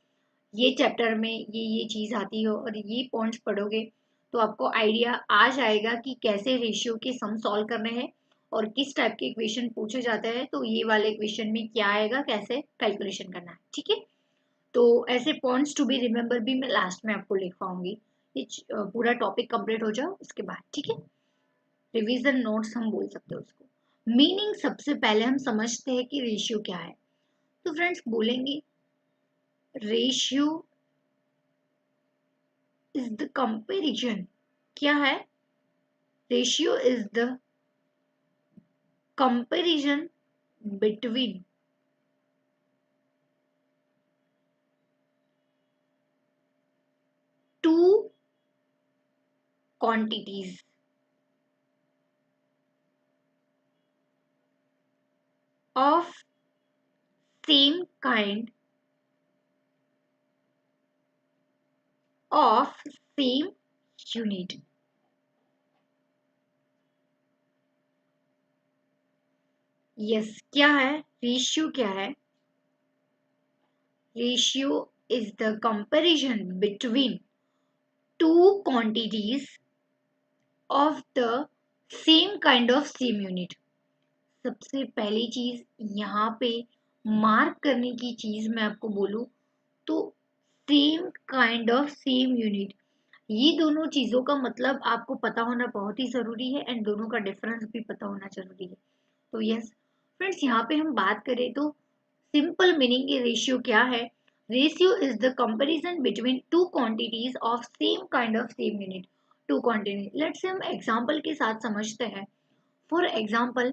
ये चैप्टर में ये चीज आती हो और ये पॉइंट्स पढ़ोगे, तो आपको आइडिया आ जाएगा कि कैसे रेशियो के सम सॉल्व करने हैं और किस टाइप के इक्वेशन पूछे जाते हैं, तो ये वाले इक्वेशन में क्या आएगा, कैसे कैलकुलेशन करना है, ठीक है। तो ऐसे पॉइंट्स टू बी रिमेम्बर भी मैं लास्ट में आपको लिखवाऊंगी, ये पूरा टॉपिक कंप्लीट हो जाओ उसके बाद, ठीक है। रिवीजन नोट्स हम बोल सकते हैं उसको। मीनिंग सबसे पहले हम समझते हैं कि रेशियो क्या है। तो फ्रेंड्स बोलेंगे रेशियो इज द कंपैरिजन। क्या है? Ratio is the comparison between to quantities of same kind of same unit। Yes, क्या है रेशियो? क्या है ratio? Is the comparison between to quantities of the same kind of same unit। सबसे पहली चीज यहाँ पे मार्क करने की चीज मैं आपको बोलूं तो same kind of same unit, ये दोनों चीजों का मतलब आपको पता होना बहुत ही जरूरी है, एंड दोनों का डिफरेंस भी पता होना जरूरी है। तो यस फ्रेंड्स, यहाँ पे हम बात करें तो सिंपल मीनिंग ये रेशियो क्या है। Ratio is the comparison between two quantities of same kind of same unit. Two quantity, let's say हम एग्जांपल के साथ समझते हैं। फॉर एग्जांपल,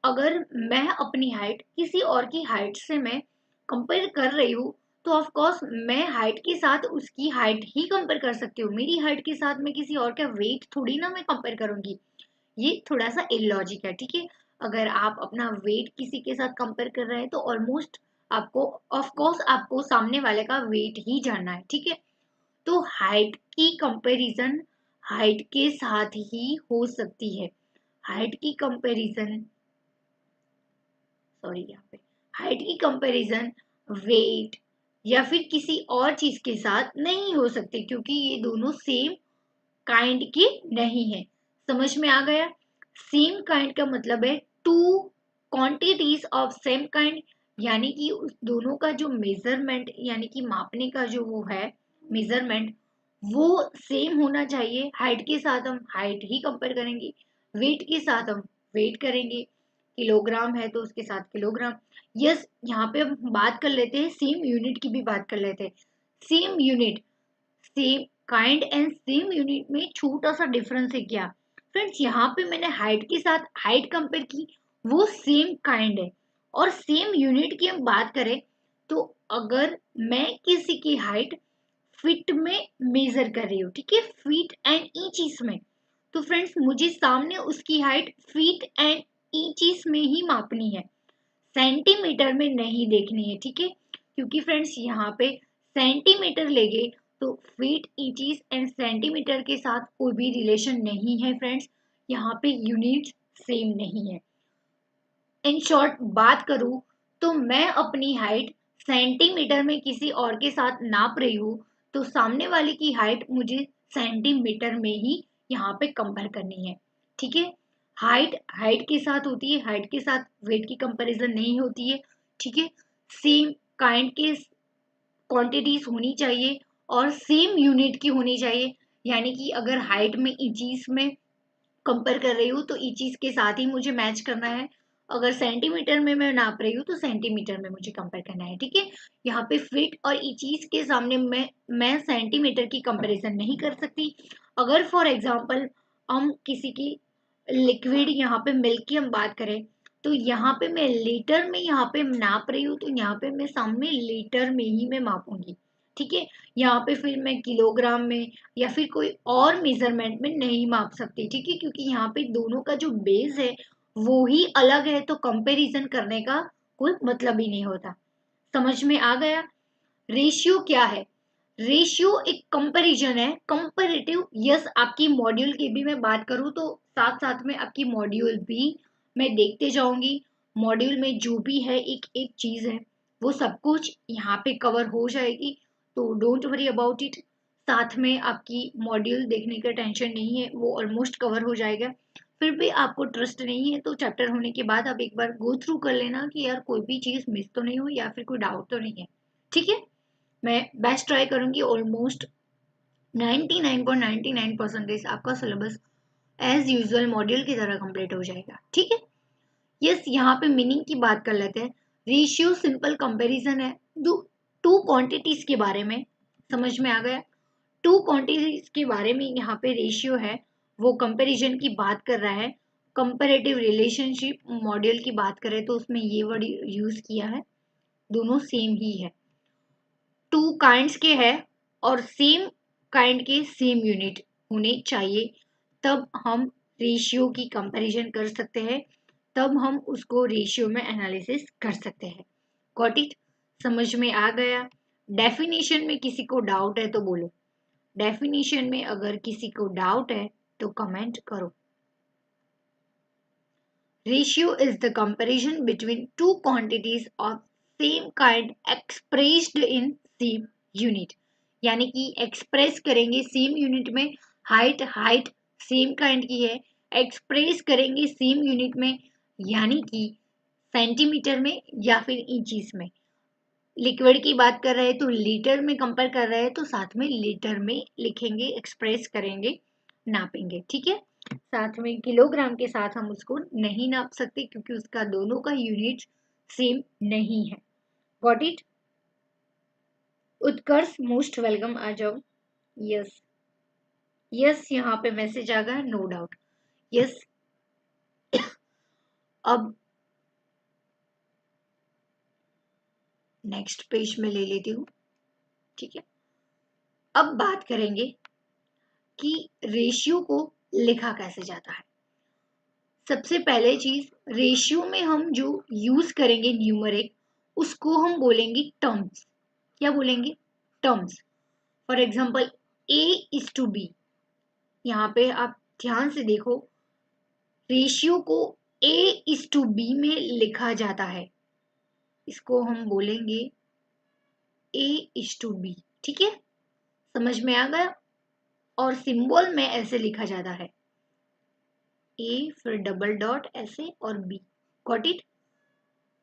अगर मैं अपनी हाइट किसी और की हाइट से मैं कंपेयर कर रही हूँ, तो ऑफ कोर्स मैं हाइट के साथ उसकी हाइट ही कंपेयर कर सकती हूँ। मेरी हाइट के साथ मैं किसी और का वेट थोड़ी ना मैं कंपेयर करूंगी। ये थोड़ा सा इलॉजिक है, ठीक है। अगर आप अपना वेट किसी के साथ कंपेयर कर रहे हैं तो ऑलमोस्ट आपको, ऑफ कोर्स आपको सामने वाले का वेट ही जानना है, ठीक है। तो हाइट की कंपैरिजन हाइट के साथ ही हो सकती है। हाइट की कंपैरिजन, सॉरी, यहाँ पे हाइट की कंपैरिजन वेट या फिर किसी और चीज के साथ नहीं हो सकती, क्योंकि ये दोनों सेम काइंड के नहीं है। समझ में आ गया? सेम काइंड का मतलब है to quantities of same kind, यानी कि उस दोनों का जो मेजरमेंट, यानी कि मापने का जो वो है मेजरमेंट, वो सेम होना चाहिए। हाइट के साथ हम हाइट ही कंपेयर करेंगे, वेट के साथ हम वेट करेंगे। किलोग्राम है तो उसके साथ किलोग्राम। यस, यहाँ पे हम बात कर लेते हैं, सेम यूनिट की भी बात कर लेते हैं। Same unit, same kind and same unit में छोटा सा डिफरेंस है क्या? फ्रेंड्स, यहाँ पे मैंने हाइट के साथ हाइट कंपेयर की, वो सेम काइंड है। और सेम यूनिट की हम बात करें, तो अगर मैं किसी की हाइट फीट में मेजर कर रही हूँ, ठीक है, फीट एंड इंचीज में, तो फ्रेंड्स मुझे सामने उसकी हाइट फीट एंड इंचीज में ही मापनी है, सेंटीमीटर में नहीं देखनी है, ठीक है। क्योंकि फ्रेंड्स यहाँ पे सेंटीमीटर लेंगे तो फीट इंचीज एंड सेंटीमीटर के साथ कोई भी रिलेशन नहीं है फ्रेंड्स। यहाँ पे यूनिट सेम नहीं है। इन शॉर्ट बात करूं तो मैं अपनी हाइट सेंटीमीटर में किसी और के साथ नाप रही हूँ, तो सामने वाले की हाइट मुझे सेंटीमीटर में ही यहाँ पे कंपेयर करनी है, ठीक है। हाइट हाइट के साथ होती है, हाइट के साथ वेट की कंपैरिजन नहीं होती है, ठीक है। सेम काइंड के क्वांटिटीज होनी चाहिए और सेम यूनिट की होनी चाहिए। यानी कि अगर हाइट में इंचीज में कंपेयर कर रही हूँ तो इंचीज के साथ ही मुझे मैच करना है। अगर सेंटीमीटर में मैं नाप रही हूँ तो सेंटीमीटर में मुझे कंपेयर करना है, ठीक है। यहाँ पे फीट और इंचीज के सामने मैं सेंटीमीटर की कंपैरिजन नहीं कर सकती। अगर फॉर एग्जांपल हम किसी की लिक्विड, यहाँ पे मिल्क की हम बात करें, तो यहाँ पे मैं लीटर में यहाँ पे नाप रही हूँ, तो यहाँ पे मैं सामने लीटर में ही मैं मापूंगी, ठीक है। यहाँ पे फिर मैं किलोग्राम में या फिर कोई और मेजरमेंट में नहीं माप सकती, ठीक है, क्योंकि यहाँ पे दोनों का जो बेस है वो ही अलग है, तो कंपैरिजन करने का कोई मतलब ही नहीं होता। समझ में आ गया? रेशियो क्या है? रेशियो एक कंपैरिजन है, कंपैरेटिव। यस, आपकी मॉड्यूल की भी मैं बात करूं तो साथ साथ में आपकी मॉड्यूल भी मैं देखते जाऊंगी। मॉड्यूल में जो भी है एक एक चीज है वो सब कुछ यहाँ पे कवर हो जाएगी, तो डोंट वरी अबाउट इट। साथ में आपकी मॉड्यूल देखने का टेंशन नहीं है, वो ऑलमोस्ट कवर हो जाएगा। फिर भी आपको ट्रस्ट नहीं है तो चैप्टर होने के बाद आप एक बार गो थ्रू कर लेना कि यार कोई भी चीज मिस तो नहीं हुई या फिर कोई डाउट तो नहीं है, ठीक है। मैं बेस्ट ट्राई करूंगी, ऑलमोस्ट 99.99% आपका सिलेबस एज यूजुअल मॉड्यूल की तरह कंप्लीट हो जाएगा, ठीक है। यस, यहाँ पे मीनिंग की बात कर लेते हैं। रेशियो सिंपल कंपैरिजन है टू क्वांटिटीज के बारे में। समझ में आ गया? टू क्वांटिटीज के बारे में यहाँ पे रेशियो है, वो कंपैरिजन की बात कर रहा है। कंपैरेटिव रिलेशनशिप मॉड्यूल की बात करें तो उसमें ये वर्ड यूज किया है, दोनों सेम ही है। टू काइंड्स के है और सेम काइंड के सेम यूनिट होने चाहिए, तब हम रेशियो की कंपैरिजन कर सकते हैं, तब हम उसको रेशियो में एनालिसिस कर सकते हैं। Got it? समझ में आ गया? डेफिनेशन में किसी को डाउट है तो बोलो। डेफिनेशन में अगर किसी को डाउट है तो कमेंट करो। Ratio is the comparison between two quantities of same kind expressed in same unit. यानी कि एक्सप्रेस करेंगे सेम यूनिट में। हाइट हाइट सेम काइंड की है, एक्सप्रेस करेंगे सेम यूनिट में, यानी कि सेंटीमीटर में या फिर इंचीज में। लिक्विड की बात कर रहे हैं तो लीटर में कंपेयर कर रहे हैं तो साथ में लीटर में लिखेंगे, एक्सप्रेस करेंगे, नापेंगे, ठीक है। साथ में किलोग्राम के साथ हम उसको नहीं नाप सकते क्योंकि उसका दोनों का यूनिट सेम नहीं है। Got it? Utkarsh most welcome, आ जाओ। यस, यस, यहाँ पे मैसेज आ गया, नो डाउट। यस, अब नेक्स्ट पेज में ले लेती हूँ। ठीक है, अब बात करेंगे कि रेशियो को लिखा कैसे जाता है। सबसे पहले चीज, रेशियो में हम जो यूज करेंगे न्यूमरिक, उसको हम बोलेंगे टर्म्स। क्या बोलेंगे? Terms. For example A is to B, यहाँ पे आप ध्यान से देखो, रेशियो को ए इज टू बी में लिखा जाता है, इसको हम बोलेंगे ए इज टू बी। ठीक है, समझ में आ गया? और सिंबल में ऐसे लिखा जाता है, ए फिर डबल डॉट ऐसे और बी। Got it?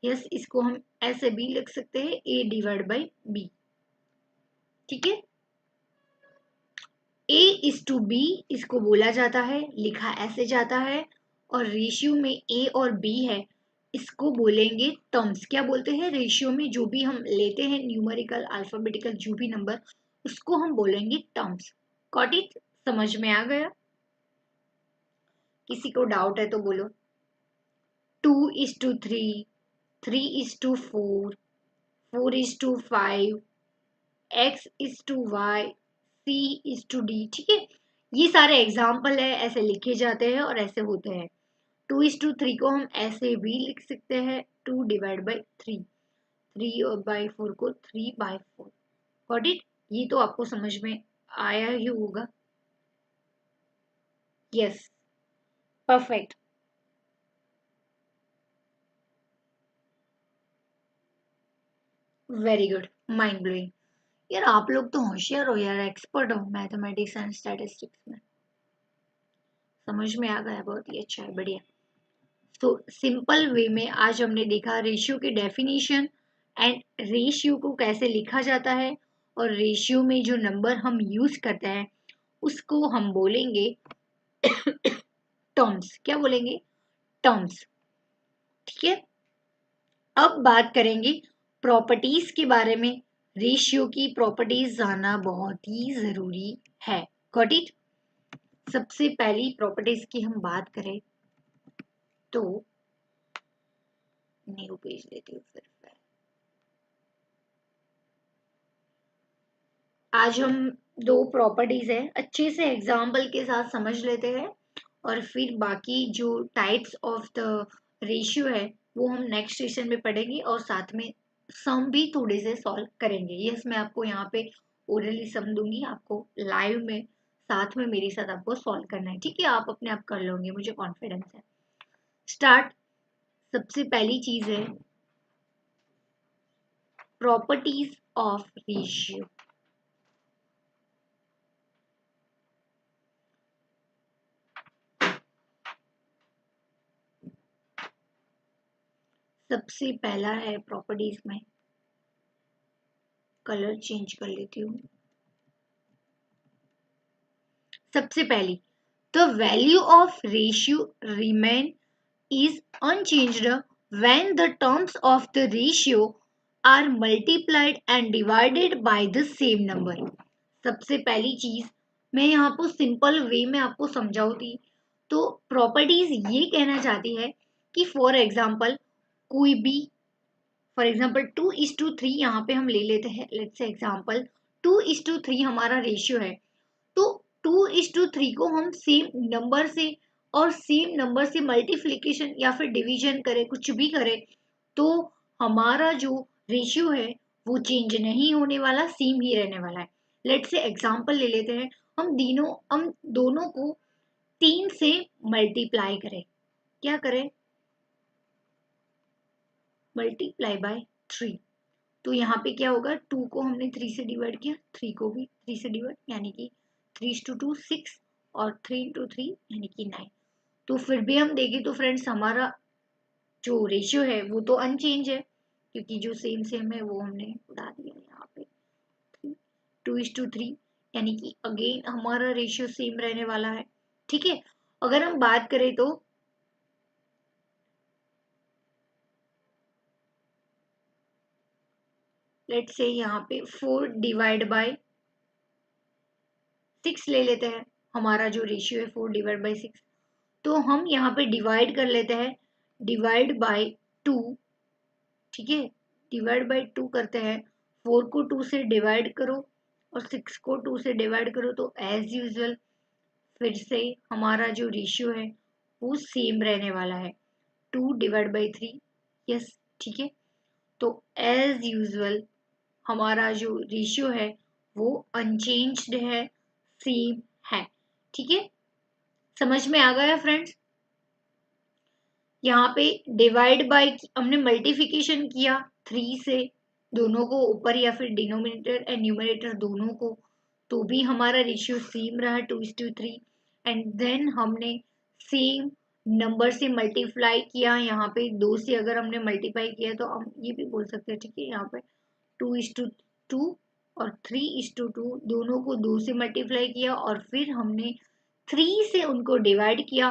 यस, इसको हम ऐसे भी लिख सकते हैं, ए डिवाइड बाई बी। ठीक है, ए इज टू बी इसको बोला जाता है, लिखा ऐसे जाता है। और रेशियो में ए और बी है, इसको बोलेंगे टर्म्स। क्या बोलते हैं? रेशियो में जो भी हम लेते हैं न्यूमेरिकल अल्फाबेटिकल जो भी नंबर, उसको हम बोलेंगे टर्म्स। Got it? समझ में आ गया? किसी को डाउट है तो बोलो। 2:3, 3:4, 4:5, x:y, c:d। ठीक है, ये सारे एग्जाम्पल है, ऐसे लिखे जाते हैं और ऐसे होते हैं। 2:3 को हम ऐसे भी लिख सकते हैं, 2/3, 3/4 को 3/4। Got it? ये तो आपको समझ में आया ही होगा। Yes, perfect. Very good, mind blowing. यार आप लोग तो होशियार हो यार, एक्सपर्ट हो मैथमेटिक्स एंड स्टैटिस्टिक्स में। समझ में आ गया, बहुत ही अच्छा है, बढ़िया। तो सिंपल वे में आज हमने देखा रेशियो की डेफिनेशन एंड रेशियो को कैसे लिखा जाता है, और रेशियो में जो नंबर हम यूज करते हैं उसको हम बोलेंगे टर्म्स। क्या बोलेंगे? टर्म्स। ठीक है, अब बात करेंगे प्रॉपर्टीज के बारे में। रेशियो की प्रॉपर्टीज जानना बहुत ही जरूरी है। Got it? सबसे पहली प्रॉपर्टीज की हम बात करें तो न्यू पेज लेती हूँ फिर। आज हम दो प्रॉपर्टीज है, अच्छे से एग्जाम्पल के साथ समझ लेते हैं, और फिर बाकी जो टाइप्स ऑफ द रेशियो है वो हम नेक्स्ट सेशन में पढ़ेंगे, और साथ में सम भी थोड़े से सॉल्व करेंगे। यस, मैं आपको यहाँ पे ओरली सम दूंगी, आपको लाइव में साथ में मेरे साथ आपको सॉल्व करना है। ठीक है, आप अपने आप कर लोगे, मुझे कॉन्फिडेंस है। स्टार्ट। सबसे पहली चीज है प्रॉपर्टीज ऑफ रेशियो। सबसे पहला है प्रॉपर्टीज में, कलर चेंज कर लेती हूँ। सबसे पहली, the value of ratio remain is unchanged when the terms of the ratio are multiplied and divided by the same number। सबसे पहली चीज मैं यहाँ पर सिंपल वे में आपको समझाऊंगी। तो प्रॉपर्टीज ये कहना चाहती है कि फॉर एग्जाम्पल कोई भी, फॉर एग्जाम्पल 2:3 यहाँ पे हम ले लेते हैं, लेट्स से एग्जाम्पल 2:3 हमारा रेशियो है। तो 2:3 को हम सेम नंबर से और सेम नंबर से मल्टीप्लिकेशन या फिर डिवीजन करें, कुछ भी करें, तो हमारा जो रेशियो है वो चेंज नहीं होने वाला, सेम ही रहने वाला है। लेट्स से एग्जाम्पल ले लेते हैं, हम दोनों को 3 से मल्टीप्लाई करें। क्या करें? Multiply by 3। तो यहाँ पे क्या होगा, 2 को हमने 3 से डिवाइड किया, 3 को भी 3 से डिवाइड, यानी कि 3:2 6, और 3:3 यानी कि 9। तो फिर भी हम देखें तो फ्रेंड्स हमारा जो रेशियो है वो तो अनचेंज है, क्योंकि जो सेम सेम है वो हमने उड़ा दिया यहाँ पे। 2:3 यानी कि अगेन हमारा रेशियो सेम रहने वाला है। ठीक है, अगर हम बात करें तो लेट्स से यहाँ पे 4 डिवाइड बाय 6 ले लेते हैं। हमारा जो रेशियो है 4 डिवाइड बाय 6, तो हम यहाँ पे डिवाइड कर लेते हैं, डिवाइड बाय 2। ठीक है, डिवाइड बाय 2 करते हैं। 4 को 2 से डिवाइड करो और 6 को 2 से डिवाइड करो, तो एज यूजल फिर से हमारा जो रेशियो है वो सेम रहने वाला है, 2 डिवाइड बाई 3। यस, ठीक है। तो एज यूजल हमारा जो रेशियो है वो अनचेंज्ड है, सेम है। ठीक है, समझ में आ गया फ्रेंड्स? यहाँ पे डिवाइड बाय हमने मल्टीप्लिकेशन किया 3 से, दोनों को ऊपर या फिर डिनोमिनेटर एंड न्यूमरेटर दोनों को, तो भी हमारा रेशियो सेम रहा 2:3। एंड देन हमने सेम नंबर से मल्टीप्लाई किया, यहाँ पे 2 से अगर हमने मल्टीप्लाई किया तो हम ये भी बोल सकते हैं, ठीक है, यहाँ पे 2:2 और 3:2 दोनों को 2 से मल्टीप्लाई किया और फिर हमने 3 से उनको डिवाइड किया,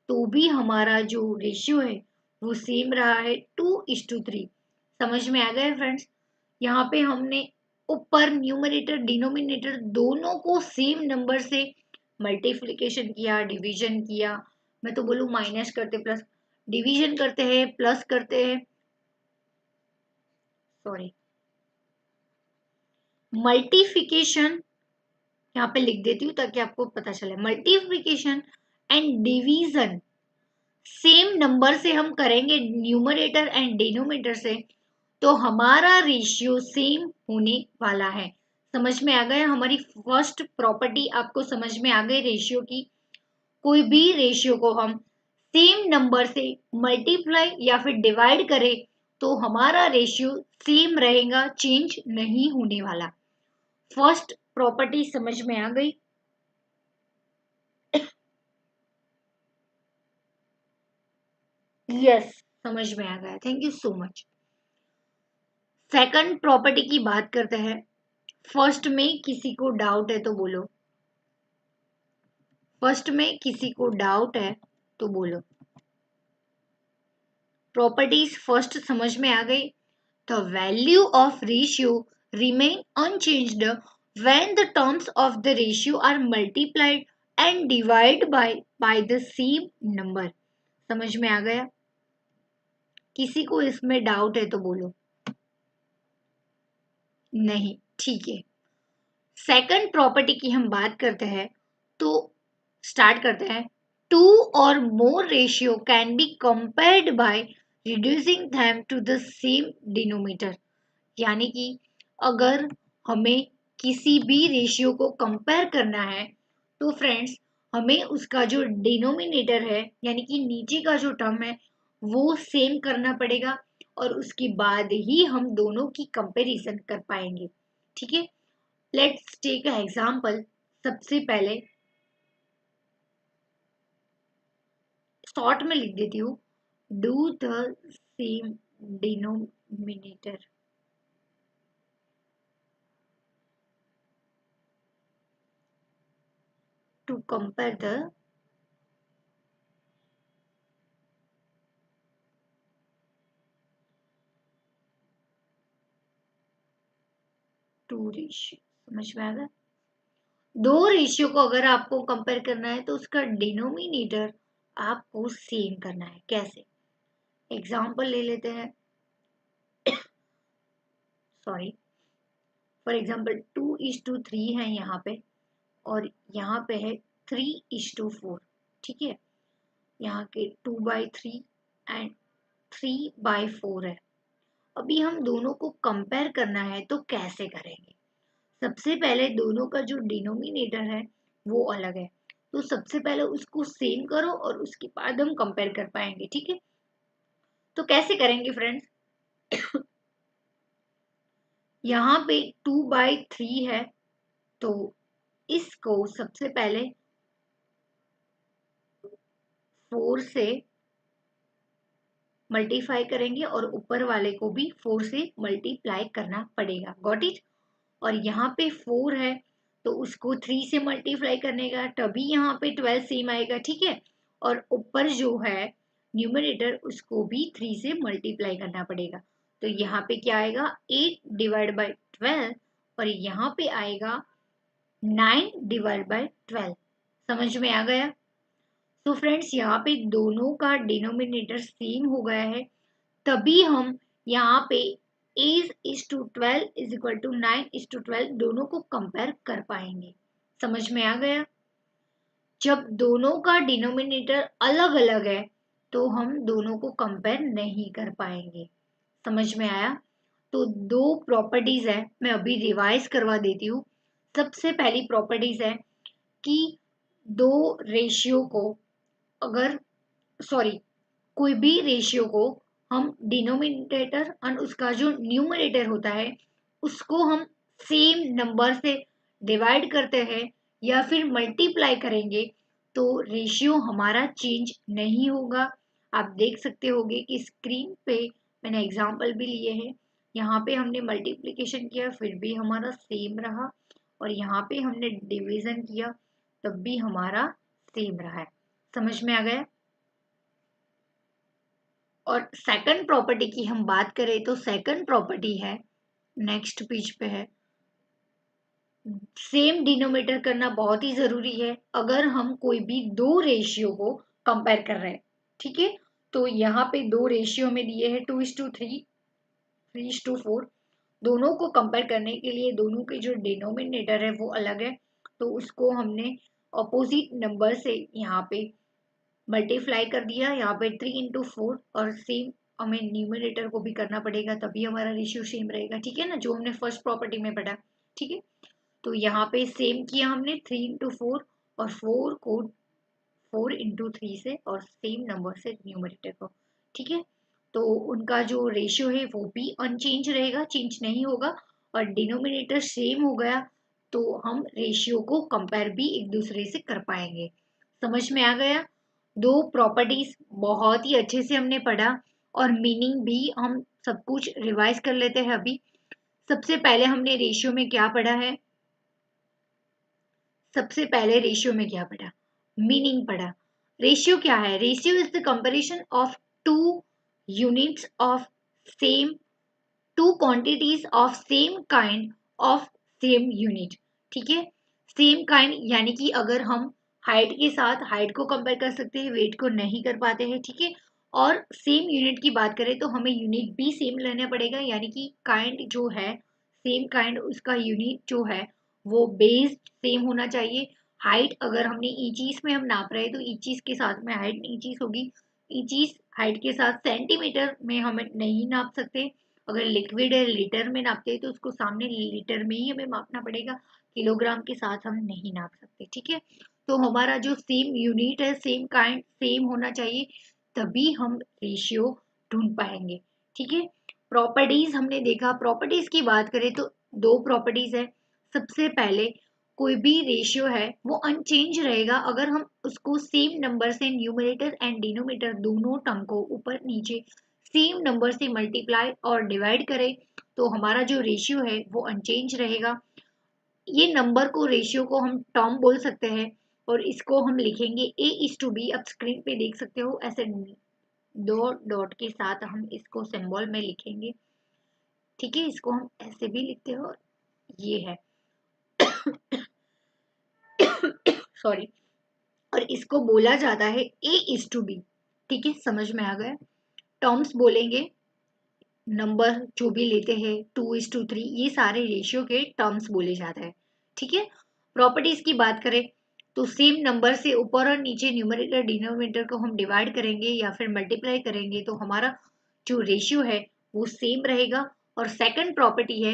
तो भी हमारा जो रेशियो है वो सेम रहा है 2:3। समझ में आ गया फ्रेंड्स? यहाँ पे हमने ऊपर न्यूमरेटर डिनोमिनेटर दोनों को सेम नंबर से मल्टीप्लिकेशन किया, डिवीजन किया, मैं तो बोलूँ माइनस करते प्लस, डिवीजन करते हैं प्लस करते हैं, सॉरी मल्टीप्लिकेशन यहाँ पे लिख देती हूँ ताकि आपको पता चले। Multiplication and division same number से हम करेंगे न्यूमरेटर एंड डिनोमिनेटर से, तो हमारा रेशियो सेम होने वाला है। समझ में आ गया? हमारी फर्स्ट प्रॉपर्टी आपको समझ में आ गई रेशियो की। कोई भी रेशियो को हम सेम नंबर से मल्टीप्लाई या फिर डिवाइड करें तो हमारा रेशियो सेम रहेगा, चेंज नहीं होने वाला। फर्स्ट प्रॉपर्टी समझ में आ गई? यस, समझ में आ गया, thank you so much. Second property की बात करते हैं। फर्स्ट में किसी को डाउट है तो बोलो, फर्स्ट में किसी को डाउट है तो बोलो। प्रॉपर्टीज फर्स्ट समझ में आ गई? The value of ratio remain unchanged when the terms of the ratio are multiplied and divide by the same number. समझ में आ गया? किसी को इसमें डाउट है तो बोलो। नहीं, ठीक है। सेकंड प्रॉपर्टी की हम बात करते हैं, तो स्टार्ट करते हैं। टू और more ratio can be compared by reducing them to the same denominator. यानी कि अगर हमें किसी भी रेशियो को कंपेयर करना है तो फ्रेंड्स हमें उसका जो डिनोमिनेटर है यानी कि नीचे का जो टर्म है वो सेम करना पड़ेगा और उसके बाद ही हम दोनों की कंपैरिजन कर पाएंगे। ठीक है, लेट्स टेक अ एग्जांपल। सबसे पहले शॉर्ट में लिख देती हूँ, do the same denominator. To compare the two ratio. समझ में आ गया? दो रेशियो को अगर आपको कंपेयर करना है तो उसका डिनोमिनेटर आपको सेम करना है। कैसे? एग्जांपल ले लेते हैं, सॉरी, फॉर एग्जांपल 2:3 है यहाँ पे और यहाँ पे है 3:4। ठीक है, यहाँ के 2/3 एंड 3/4 है। अभी हम दोनों को कंपेयर करना है तो कैसे करेंगे? सबसे पहले दोनों का जो डिनोमिनेटर है वो अलग है, तो सबसे पहले उसको सेम करो और उसके बाद हम कंपेयर कर पाएंगे। ठीक है, तो कैसे करेंगे फ्रेंड्स? यहाँ पे 2/3 है, तो इसको सबसे पहले 4 से मल्टीप्लाई करेंगे और ऊपर वाले को भी 4 से मल्टीप्लाई करना पड़ेगा। Got it? और यहाँ पे 4 है तो उसको 3 से मल्टीप्लाई करने का, तभी यहाँ पे 12 सेम आएगा। ठीक है, और ऊपर जो है न्यूमरेटर उसको भी 3 से मल्टीप्लाई करना पड़ेगा, तो यहाँ पे क्या आएगा 8 डिवाइड बाई 12 और यहाँ पे आएगा 9 डिवाइड बाई 12। समझ में आ गया? तो फ्रेंड्स यहाँ पे दोनों का डिनोमिनेटर सेम हो गया है, तभी हम यहाँ पे 8:12 इज इक्वल टू 9:12 दोनों को कंपेयर कर पाएंगे। समझ में आ गया? जब दोनों का डिनोमिनेटर अलग अलग है तो हम दोनों को कंपेयर नहीं कर पाएंगे। समझ में आया? तो दो प्रॉपर्टीज है, मैं अभी रिवाइज करवा देती हूँ। सबसे पहली प्रॉपर्टीज है कि दो रेशियो को अगर सॉरी कोई भी रेशियो को हम डिनोमिनेटर और उसका जो न्यूमरेटर होता है उसको हम सेम नंबर से डिवाइड करते हैं या फिर मल्टीप्लाई करेंगे तो रेशियो हमारा चेंज नहीं होगा। आप देख सकते होगे कि स्क्रीन पे मैंने एग्जांपल भी लिए हैं। यहाँ पे हमने मल्टीप्लिकेशन किया फिर भी हमारा सेम रहा, और यहाँ पे हमने डिवीजन किया तब भी हमारा सेम रहा है। समझ में आ गया? और सेकंड प्रॉपर्टी की हम बात करें तो सेकंड प्रॉपर्टी है, नेक्स्ट पेज पे है, सेम डिनोमिनेटर करना बहुत ही जरूरी है अगर हम कोई भी दो रेशियो को कंपेयर कर रहे हैं। ठीक है, तो यहाँ पे दो रेशियो में दिए हैं 2:3, 3:4। दोनों को कंपेयर करने के लिए दोनों के जो डिनोमिनेटर है वो अलग है, तो उसको हमने अपोजिट नंबर से यहाँ पे मल्टीप्लाई कर दिया। यहाँ पे 3:4 और सेम हमें न्यूमरेटर को भी करना पड़ेगा तभी हमारा रेशियो सेम रहेगा। ठीक है ना, जो हमने फर्स्ट प्रॉपर्टी में पढ़ा। ठीक है, तो यहाँ पे सेम किया हमने 3:4 और 4 को 4:3 से और सेम नंबर से न्यूमरेटर को। ठीक है, तो उनका जो रेशियो है वो भी अनचेंज रहेगा, चेंज नहीं होगा, और डिनोमिनेटर सेम हो गया तो हम रेशियो को कंपेयर भी एक दूसरे से कर पाएंगे। समझ में आ गया? दो प्रॉपर्टीज बहुत ही अच्छे से हमने पढ़ा, और मीनिंग भी हम सब कुछ रिवाइज कर लेते हैं अभी। सबसे पहले हमने रेशियो में क्या पढ़ा है? सबसे पहले रेशियो में क्या पढ़ा? मीनिंग पढ़ा। रेशियो क्या है? Ratio is the comparison of two units of same to quantities of same kind of same unit. ठीक है, सेम काइंड यानी कि अगर हम हाइट के साथ हाइट को कंपेयर कर सकते हैं, वेट को नहीं कर पाते हैं। ठीक है, और सेम यूनिट की बात करें तो हमें यूनिट भी सेम लेना पड़ेगा, यानी कि काइंड जो है सेम काइंड, उसका यूनिट जो है वो बेस सेम होना चाहिए। हाइट अगर हमने इंचीज में हम नाप रहे हैं तो इंचीज के साथ में हाइट इंचीज होगी, इंचीज हाइट के साथ सेंटीमीटर में हम नहीं नाप सकते। अगर लिक्विड है लीटर में नापते हैं तो उसको सामने लीटर में ही हमें मापना पड़ेगा, किलोग्राम के साथ हम नहीं नाप सकते। ठीक है, तो हमारा जो सेम यूनिट है सेम काइंड सेम होना चाहिए तभी हम रेशियो ढूंढ पाएंगे। ठीक है, प्रॉपर्टीज हमने देखा। प्रॉपर्टीज की बात करें तो दो प्रॉपर्टीज है। सबसे पहले कोई भी रेशियो है वो अनचेंज रहेगा अगर हम उसको सेम नंबर से न्यूमरेटर एंड डिनोमिनेटर दोनों टर्म को ऊपर नीचे सेम नंबर से मल्टीप्लाई और डिवाइड करें तो हमारा जो रेशियो है वो अनचेंज रहेगा। ये नंबर को रेशियो को हम टर्म बोल सकते हैं, और इसको हम लिखेंगे A:B। अब स्क्रीन पे देख सकते हो ऐसे दो डॉट के साथ हम इसको सिंबल में लिखेंगे। ठीक है, इसको हम ऐसे भी लिखते हो, ये है सॉरी, और इसको बोला जाता है A:B। ठीक है, समझ में आ गया? टर्म्स बोलेंगे, नंबर जो भी लेते हैं 2:3, ये सारे रेशियो के टर्म्स बोले जाते हैं। ठीक है, प्रॉपर्टीज की बात करें तो सेम नंबर से ऊपर और नीचे न्यूमरेटर डिनोमिनेटर को हम डिवाइड करेंगे या फिर मल्टीप्लाई करेंगे तो हमारा जो रेशियो है वो सेम रहेगा। और सेकंड प्रॉपर्टी है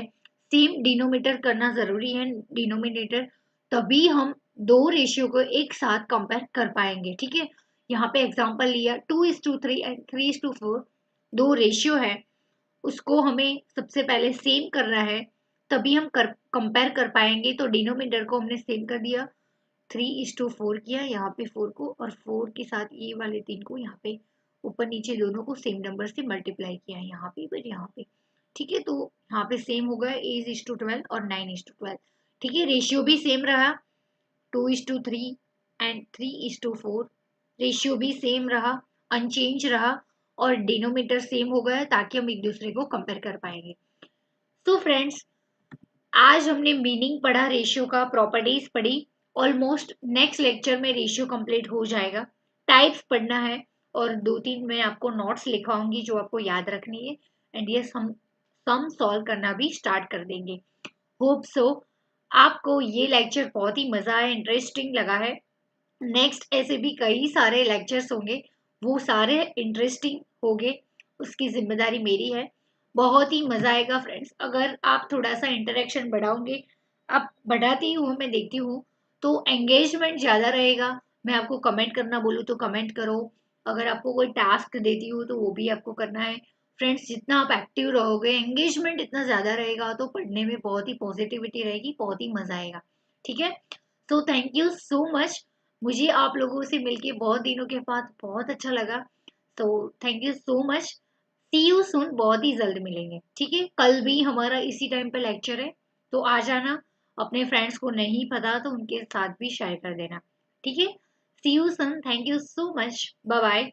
सेम डिनोमिनेटर करना जरूरी है, डिनोमिनेटर, तभी हम दो रेशियो को एक साथ कंपेयर कर पाएंगे। ठीक है, यहाँ पे एग्जांपल लिया 2:3 एंड 3:4, दो रेशियो है, उसको हमें सबसे पहले सेम करना है तभी हम कंपेयर कर पाएंगे। तो डिनोमिनेटर को हमने सेम कर दिया, 3:4 किया यहाँ पे 4 को, और 4 के साथ ये वाले 3 को यहाँ पे ऊपर नीचे दोनों को सेम नंबर से मल्टीप्लाई किया यहाँ पे फिर यहाँ पे। ठीक है, तो यहाँ पे सेम हो गया 8:12 और 9:12। ठीक है, रेशियो भी सेम रहा, 2:3 एंड 3:4 रेशियो भी सेम रहा, अनचेंज रहा, और डिनोमीटर सेम होगा ताकि हम एक दूसरे को कंपेयर कर पाएंगे। तो फ्रेंड्स, आज हमने मीनिंग पढ़ा, रेशियो का प्रॉपर्टीज पढ़ी। ऑलमोस्ट नेक्स्ट लेक्चर में रेशियो कंप्लीट हो जाएगा। टाइप्स पढ़ना है और 2-3 मैं आपको नोट्स लिखवाऊंगी जो आपको याद रखनी है। एंड यस, हम सम सॉल्व करना भी स्टार्ट कर देंगे। होप सो आपको ये लेक्चर बहुत ही मजा आया, इंटरेस्टिंग लगा है। नेक्स्ट ऐसे भी कई सारे लेक्चर्स होंगे, वो सारे इंटरेस्टिंग होंगे, उसकी जिम्मेदारी मेरी है। बहुत ही मजा आएगा फ्रेंड्स, अगर आप थोड़ा सा इंटरेक्शन बढ़ाओगे। आप बढ़ाती हूँ, मैं देखती हूँ, तो एंगेजमेंट ज्यादा रहेगा। मैं आपको कमेंट करना बोलूँ तो कमेंट करो। अगर आपको कोई टास्क देती हूँ तो वो भी आपको करना है। फ्रेंड्स, जितना आप एक्टिव रहोगे, एंगेजमेंट इतना ज्यादा रहेगा, तो पढ़ने में बहुत ही पॉजिटिविटी रहेगी, बहुत ही मजा आएगा। ठीक है, तो थैंक यू सो मच। मुझे आप लोगों से मिलके बहुत दिनों के बाद बहुत अच्छा लगा। तो thank you so much. See you soon, बहुत ही जल्द मिलेंगे। ठीक है, कल भी हमारा इसी टाइम पे लेक्चर है, तो आ जाना। अपने फ्रेंड्स को नहीं पता तो उनके साथ भी शेयर कर देना। ठीक है, see you soon, thank you so much, bye bye.